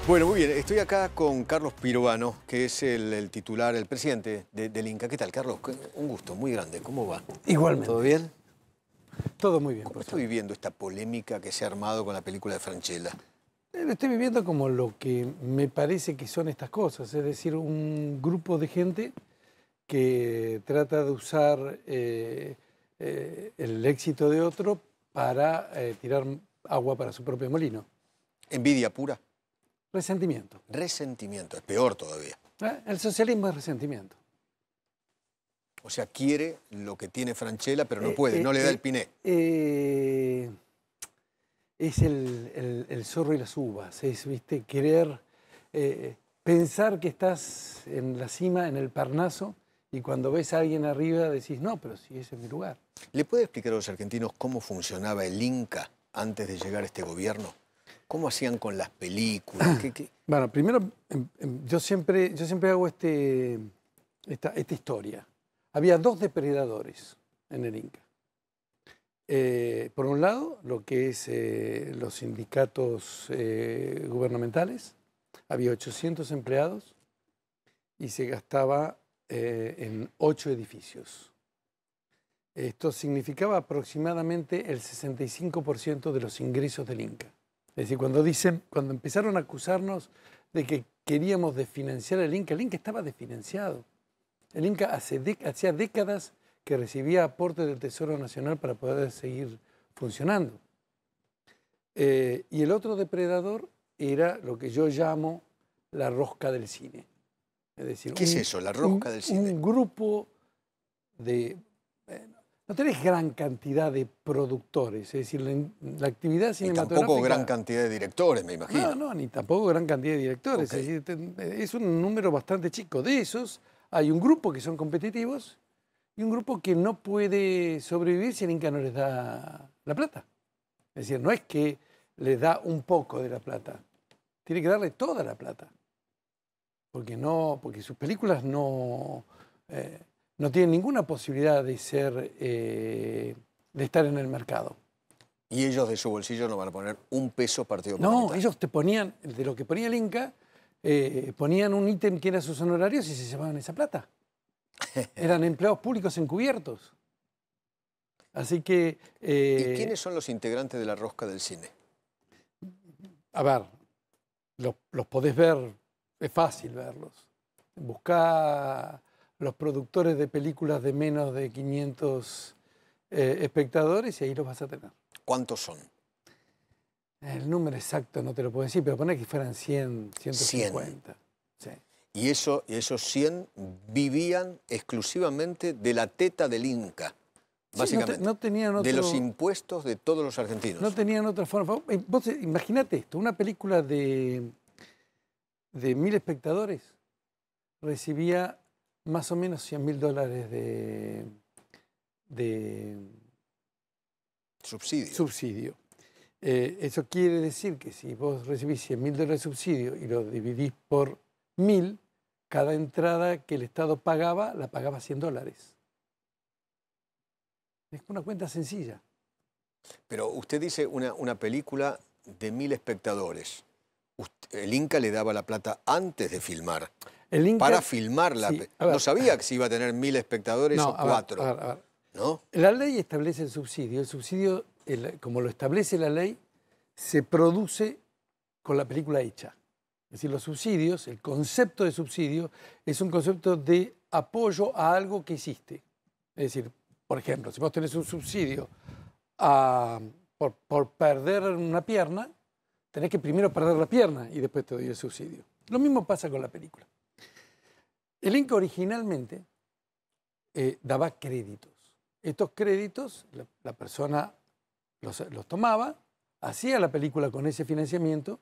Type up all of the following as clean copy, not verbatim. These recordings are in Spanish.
Bueno, muy bien. Estoy acá con Carlos Pirovano, que es el titular, el presidente del Inca. ¿Qué tal, Carlos? Un gusto muy grande. ¿Cómo va? Igualmente. ¿Todo bien? Todo muy bien. ¿Cómo está viviendo esta polémica que se ha armado con la película de Francella? Lo estoy viviendo como lo que me parece que son estas cosas, es decir, un grupo de gente que trata de usar el éxito de otro para tirar agua para su propio molino. ¿Envidia pura? Resentimiento. Resentimiento, es peor todavía. El socialismo es resentimiento. O sea, quiere lo que tiene Francella, pero no puede, no le da el piné. Es el zorro y las uvas, es, ¿viste? Querer pensar que estás en la cima, en el Parnaso, y cuando ves a alguien arriba decís, no, pero si ese es mi lugar. ¿Le puede explicar a los argentinos cómo funcionaba el Inca antes de llegar a este gobierno? ¿Cómo hacían con las películas? Bueno, primero, yo siempre hago esta historia. Había dos depredadores en el Inca. Por un lado, lo que es los sindicatos gubernamentales. Había 800 empleados y se gastaba en 8 edificios. Esto significaba aproximadamente el 65% de los ingresos del Inca. Es decir, cuando empezaron a acusarnos de que queríamos desfinanciar el Inca estaba desfinanciado. El Inca hacía décadas que recibía aportes del Tesoro Nacional para poder seguir funcionando. Y el otro depredador era lo que yo llamo la rosca del cine. Es decir, ¿qué es eso, la rosca del cine? Un grupo de... no tenés gran cantidad de productores, es decir, la actividad cinematográfica... Y tampoco gran cantidad de directores, me imagino. No, ni tampoco gran cantidad de directores. Okay. Es decir, es un número bastante chico. De esos hay un grupo que son competitivos y un grupo que no puede sobrevivir si el Inca no les da la plata. Es decir, no es que les da un poco de la plata, tiene que darle toda la plata. Porque sus películas no tienen ninguna posibilidad de estar en el mercado. Y ellos de su bolsillo no van a poner un peso partido por la mitad. No, ellos te ponían, de lo que ponía el Inca, ponían un ítem que era sus honorarios y se llevaban esa plata. Eran empleados públicos encubiertos. Así que... ¿Y quiénes son los integrantes de la rosca del cine? A ver, los podés ver, es fácil verlos. Buscá los productores de películas de menos de 500 espectadores y ahí los vas a tener. ¿Cuántos son? El número exacto no te lo puedo decir, pero poné que fueran 100, 150. 100. Sí. Y esos 100 vivían exclusivamente de la teta del Inca, básicamente. Sí, no tenían otro, de los impuestos de todos los argentinos. No tenían otra forma. Vos imaginate esto, una película de 1000 espectadores recibía más o menos $100.000 de subsidio. Eso quiere decir que si vos recibís $100.000 de subsidio y lo dividís por 1000, cada entrada que el Estado pagaba, la pagaba $100. Es una cuenta sencilla. Pero usted dice una película de 1000 espectadores. El Inca le daba la plata antes de filmar. El Inca, para filmarla. Sí, no sabía que si iba a tener 1000 espectadores o 4. A ver. ¿No? La ley establece el subsidio. El subsidio, como lo establece la ley, se produce con la película hecha. Es decir, los subsidios, el concepto de subsidio es un concepto de apoyo a algo que hiciste. Es decir, por ejemplo, si vos tenés un subsidio por perder una pierna, tenés que primero perder la pierna y después te doy el subsidio. Lo mismo pasa con la película. El Inca originalmente daba créditos. Estos créditos, la persona los tomaba, hacía la película con ese financiamiento,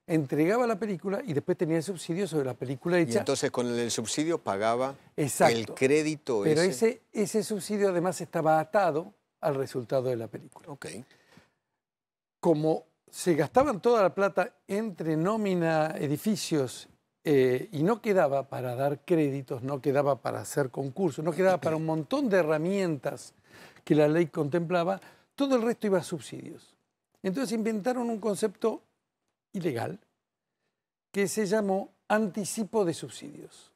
entregaba la película y después tenía el subsidio sobre la película hecha. Y entonces con el subsidio pagaba. Exacto. El crédito. Pero ese subsidio además estaba atado al resultado de la película. Okay. Como se gastaban toda la plata entre nómina, edificios, y no quedaba para dar créditos, no quedaba para hacer concursos, no quedaba para un montón de herramientas que la ley contemplaba, todo el resto iba a subsidios. Entonces inventaron un concepto ilegal que se llamó anticipo de subsidios.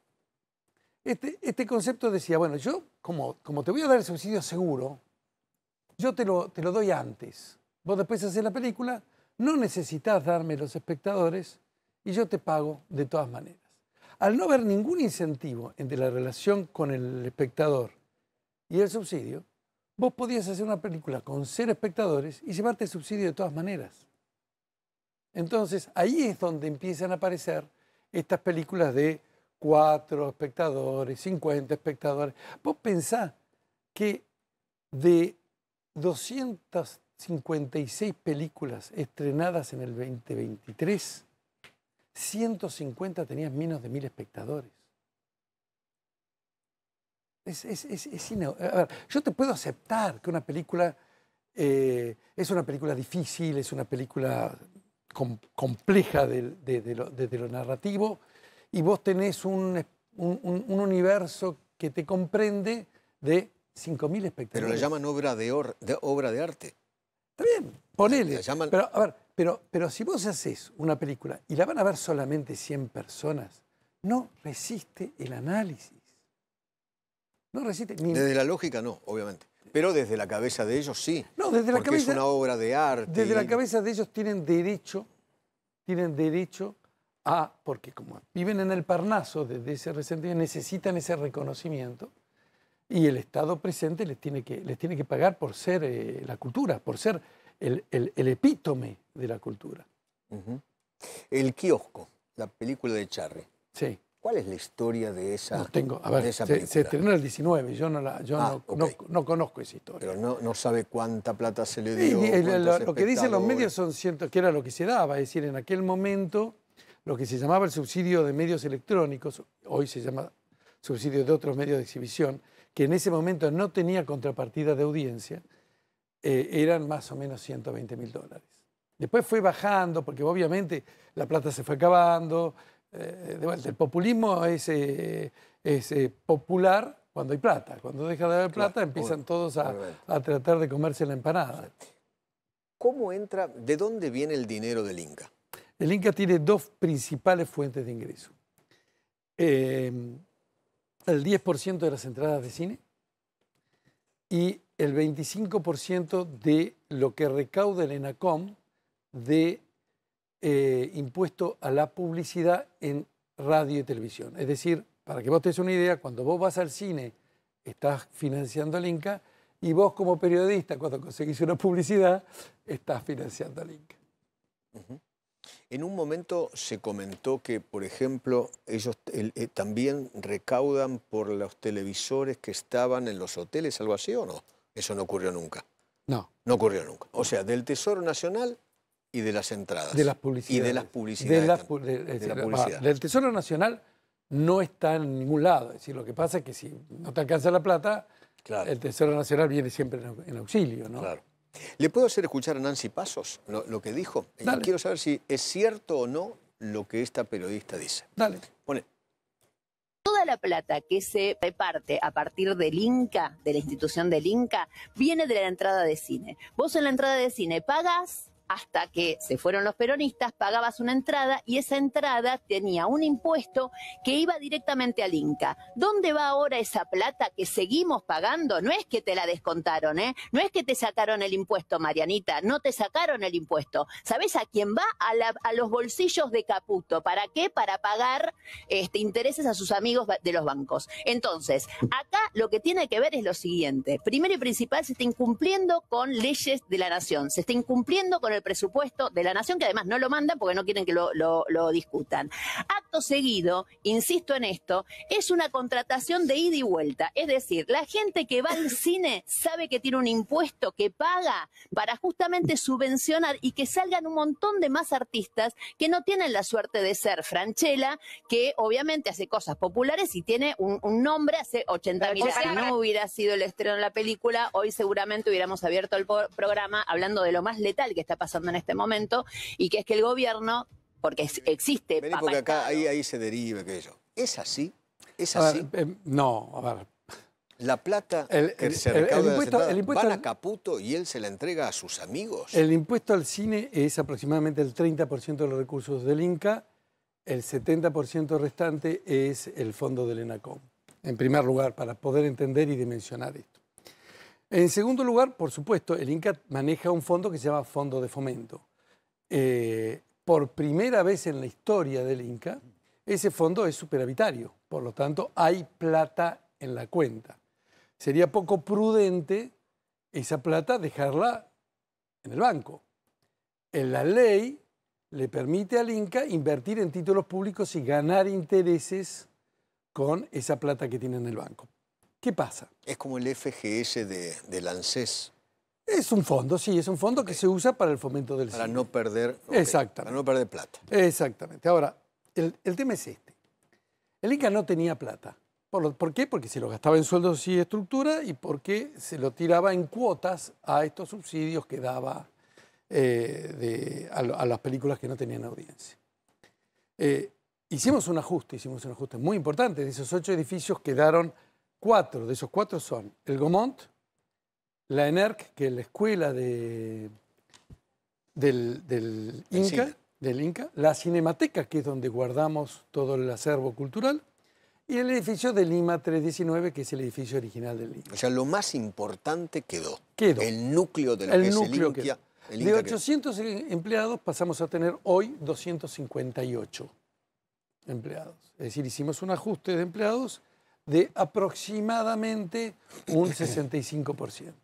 Este concepto decía, bueno, yo como te voy a dar el subsidio seguro, yo te lo doy antes. Vos después haces la película, no necesitas darme los espectadores y yo te pago de todas maneras. Al no haber ningún incentivo entre la relación con el espectador y el subsidio, vos podías hacer una película con 0 espectadores y llevarte el subsidio de todas maneras. Entonces, ahí es donde empiezan a aparecer estas películas de 4 espectadores, 50 espectadores. Vos pensás que de 256 películas estrenadas en el 2023, 150 tenían menos de 1000 espectadores. A ver, yo te puedo aceptar que una película es una película difícil, es una película compleja desde lo narrativo, y vos tenés un universo que te comprende de 5000 espectadores. Pero le llaman obra de arte. Está bien, ponele. Llaman... Pero, a ver, pero si vos haces una película y la van a ver solamente 100 personas, no resiste el análisis. No resiste. Desde la lógica no, obviamente. Pero desde la cabeza de ellos sí. No, desde la cabeza, es una obra de arte. Desde la cabeza de ellos tienen derecho a, porque como viven en el Parnaso desde ese resentimiento, necesitan ese reconocimiento, y el Estado presente les tiene que pagar por ser la cultura, por ser el epítome de la cultura. El kiosco, la película de Charry. Sí. ¿Cuál es la historia de esa película? A ver, se estrenó en el 19, yo no conozco esa historia. Pero no sabe cuánta plata se le dio. Lo que dicen los medios son cientos, que era lo que se daba, es decir, en aquel momento lo que se llamaba el subsidio de medios electrónicos, hoy se llama subsidio de otros medios de exhibición, que en ese momento no tenía contrapartida de audiencia, eran más o menos $120.000. Después fue bajando, porque obviamente la plata se fue acabando. De vuelta, el populismo es popular cuando hay plata. Cuando deja de haber plata, empiezan todos a tratar de comerse la empanada. ¿Cómo entra? ¿De dónde viene el dinero del Inca? El Inca tiene 2 principales fuentes de ingreso. El 10% de las entradas de cine y el 25% de lo que recauda el ENACOM de impuesto a la publicidad en radio y televisión. Es decir, para que vos te des una idea, cuando vos vas al cine, estás financiando al Inca, y vos como periodista, cuando conseguís una publicidad, estás financiando al Inca. En un momento se comentó que, por ejemplo, ellos también recaudan por los televisores que estaban en los hoteles, algo así, ¿o no? Eso no ocurrió nunca. No. No ocurrió nunca. O sea, del Tesoro Nacional y de las entradas. De las publicidades. Y de las publicidades. Del Tesoro Nacional no está en ningún lado. Es decir, lo que pasa es que si no te alcanza la plata, claro, el Tesoro Nacional viene siempre en auxilio, ¿no? Claro. ¿Le puedo hacer escuchar a Nancy Pasos lo que dijo? Dale. Quiero saber si es cierto o no lo que esta periodista dice. Dale. Pone. Toda la plata que se reparte a partir del Inca, de la institución del Inca, viene de la entrada de cine. Vos en la entrada de cine pagás, hasta que se fueron los peronistas, pagabas una entrada y esa entrada tenía un impuesto que iba directamente al Inca. ¿Dónde va ahora esa plata que seguimos pagando? No es que te la descontaron, ¿eh? No es que te sacaron el impuesto, Marianita, no te sacaron el impuesto. ¿Sabés a quién va? A los bolsillos de Caputo. ¿Para qué? Para pagar intereses a sus amigos de los bancos. Entonces, acá lo que tiene que ver es lo siguiente. Primero y principal, se está incumpliendo con leyes de la nación, se está incumpliendo con el presupuesto de la nación, que además no lo mandan porque no quieren que lo discutan. Acto seguido, insisto en esto, es una contratación de ida y vuelta. Es decir, la gente que va al cine sabe que tiene un impuesto que paga para justamente subvencionar y que salgan un montón de más artistas que no tienen la suerte de ser Francella, que obviamente hace cosas populares y tiene un nombre, hace 80.000 años. Si no hubiera sido el estreno de la película, hoy seguramente hubiéramos abierto el programa hablando de lo más letal que está pasando en este momento, y que es que el gobierno, porque existe... Vení, porque acá ahí se deriva aquello. ¿Es así? ¿Es así? No, a ver. La plata que se recauda de las entradas, van a Caputo y él se la entrega a sus amigos. El impuesto al cine es aproximadamente el 30% de los recursos del Inca. el 70% restante es el fondo del ENACOM, en primer lugar, para poder entender y dimensionar esto. En segundo lugar, por supuesto, el Inca maneja un fondo que se llama Fondo de Fomento. Por primera vez en la historia del Inca, ese fondo es superavitario, por lo tanto hay plata en la cuenta. Sería poco prudente esa plata dejarla en el banco. En la ley le permite al Inca invertir en títulos públicos y ganar intereses con esa plata que tiene en el banco. ¿Qué pasa? Es como el FGS del ANSES. Es un fondo, sí, es un fondo que se usa para el fomento del cine. Para no perder, exactamente. Para no perder plata. Exactamente. Ahora, el tema es este. El Inca no tenía plata. ¿Por qué? Porque se lo gastaba en sueldos y estructura y porque se lo tiraba en cuotas a estos subsidios que daba a las películas que no tenían audiencia. Hicimos un ajuste muy importante. De esos 8 edificios quedaron 4. De esos 4 son el Gaumont, la ENERC, que es la escuela del Inca, la Cinemateca, que es donde guardamos todo el acervo cultural, y el edificio de Lima 319, que es el edificio original del Inca. O sea, lo más importante quedó. El núcleo de lo que es el Inca. De 800 empleados pasamos a tener hoy 258 empleados. Es decir, hicimos un ajuste de empleados de aproximadamente un 65%.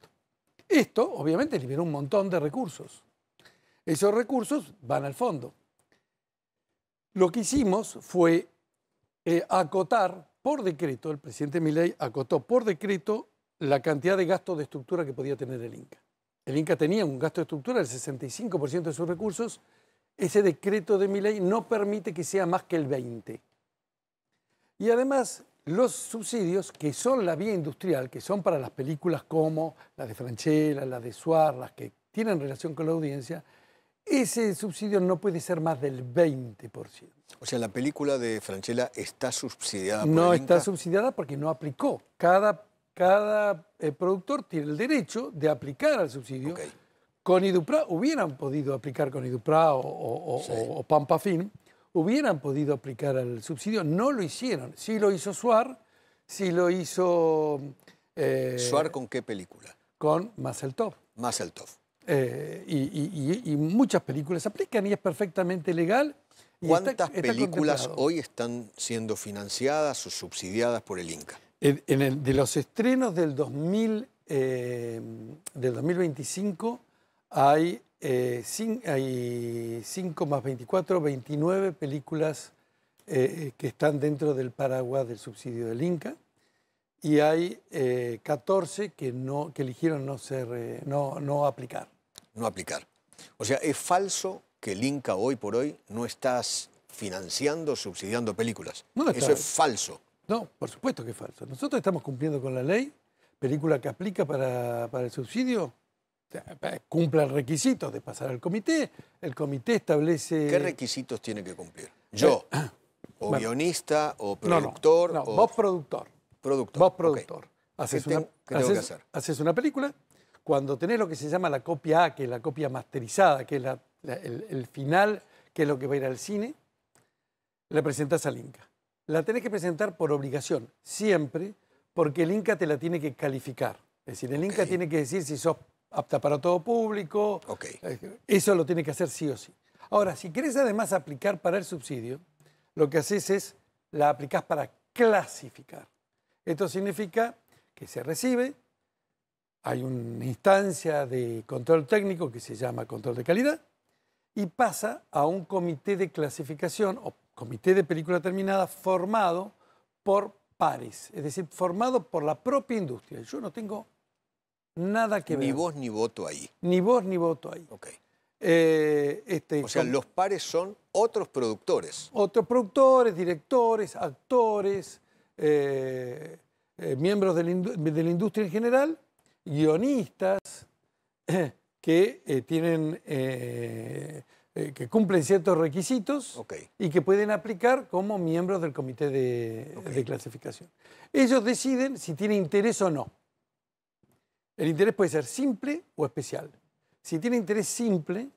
Esto, obviamente, liberó un montón de recursos. Esos recursos van al fondo. Lo que hicimos fue acotar por decreto, el presidente Milei acotó por decreto la cantidad de gasto de estructura que podía tener el Inca. El Inca tenía un gasto de estructura del 65% de sus recursos. Ese decreto de Milei no permite que sea más que el 20%. Y además, los subsidios, que son la vía industrial, que son para las películas como la de Francella, la de Suar, las que tienen relación con la audiencia, ese subsidio no puede ser más del 20%. O sea, la película de Francella está subsidiada por el No Inca. está subsidiada porque no aplicó. Cada productor tiene el derecho de aplicar al subsidio. Okay. Con IDUPRA hubieran podido aplicar con IDUPRA o Pampa Film, hubieran podido aplicar al subsidio, no lo hicieron. Sí lo hizo Suar, sí lo hizo... ¿Suar con qué película? Con Mazeltov. Mazeltov. Y muchas películas aplican y es perfectamente legal. ¿Cuántas películas hoy están siendo financiadas o subsidiadas por el Inca? De los estrenos del 2025 hay 5 más 24, 29 películas que están dentro del paraguas del subsidio del Inca y hay 14 que eligieron no aplicar. No aplicar. O sea, es falso que el Inca hoy por hoy no está financiando, subsidiando películas. No está. Eso es falso. No, por supuesto que es falso. Nosotros estamos cumpliendo con la ley. Película que aplica para el subsidio cumple el requisito de pasar al comité. El comité establece... ¿Qué requisitos tiene que cumplir? Yo, o bueno, guionista, o productor... No, vos productor. Productor. Vos productor. Okay. ¿Qué tengo que hacer? Haces una película. Cuando tenés lo que se llama la copia A, que es la copia masterizada, que es el final, que es lo que va a ir al cine, la presentás al Inca. La tenés que presentar por obligación, siempre, porque el Inca te la tiene que calificar. Es decir, el Inca tiene que decir si sos apta para todo público. Eso lo tiene que hacer sí o sí. Ahora, si querés además aplicar para el subsidio, lo que haces es, la aplicás para clasificar. Esto significa que se recibe, hay una instancia de control técnico que se llama control de calidad y pasa a un comité de clasificación o comité de película terminada formado por pares, es decir, formado por la propia industria. Yo no tengo nada que ver. Ni voz ni voto ahí. Ni voz ni voto ahí. Okay. O sea, los pares son otros productores. Otros productores, directores, actores, miembros de la industria en general, guionistas que tienen... que cumplen ciertos requisitos y que pueden aplicar como miembros del comité de clasificación. Ellos deciden si tiene interés o no. El interés puede ser simple o especial. Si tiene interés simple,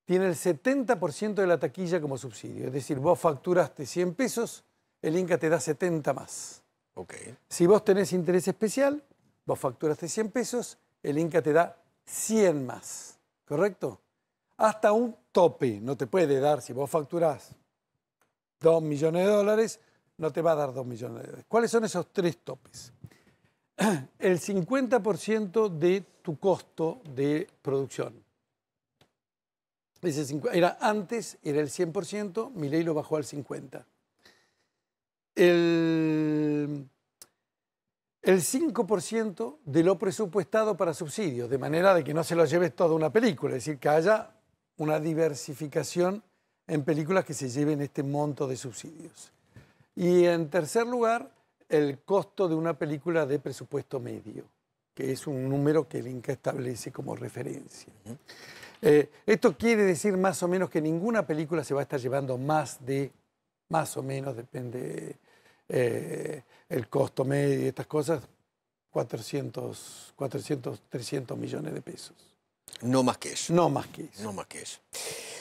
tiene el 70% de la taquilla como subsidio. Es decir, vos facturaste 100 pesos, el Inca te da 70 más. Okay. Si vos tenés interés especial, vos facturaste 100 pesos, el Inca te da 100 más. ¿Correcto? Hasta un tope. No te puede dar, si vos facturás 2 millones de dólares, no te va a dar 2 millones de dólares. ¿Cuáles son esos 3 topes? El 50% de tu costo de producción. Antes era el 100%, Milei lo bajó al 50%. El 5% de lo presupuestado para subsidios, de manera de que no se lo lleves toda una película, es decir, que haya una diversificación en películas que se lleven este monto de subsidios. Y en tercer lugar, el costo de una película de presupuesto medio, que es un número que el Inca establece como referencia. Esto quiere decir más o menos que ninguna película se va a estar llevando más o menos, depende el costo medio y estas cosas, 400, 300 millones de pesos. No más que eso. No más que eso. No más que eso.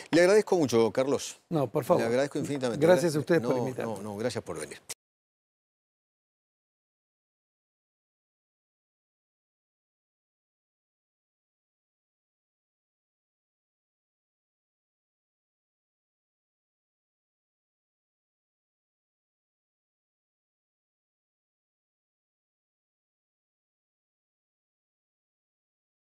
Le agradezco mucho, Carlos. No, por favor. Le agradezco infinitamente. Gracias a ustedes por invitarme. No, gracias por venir.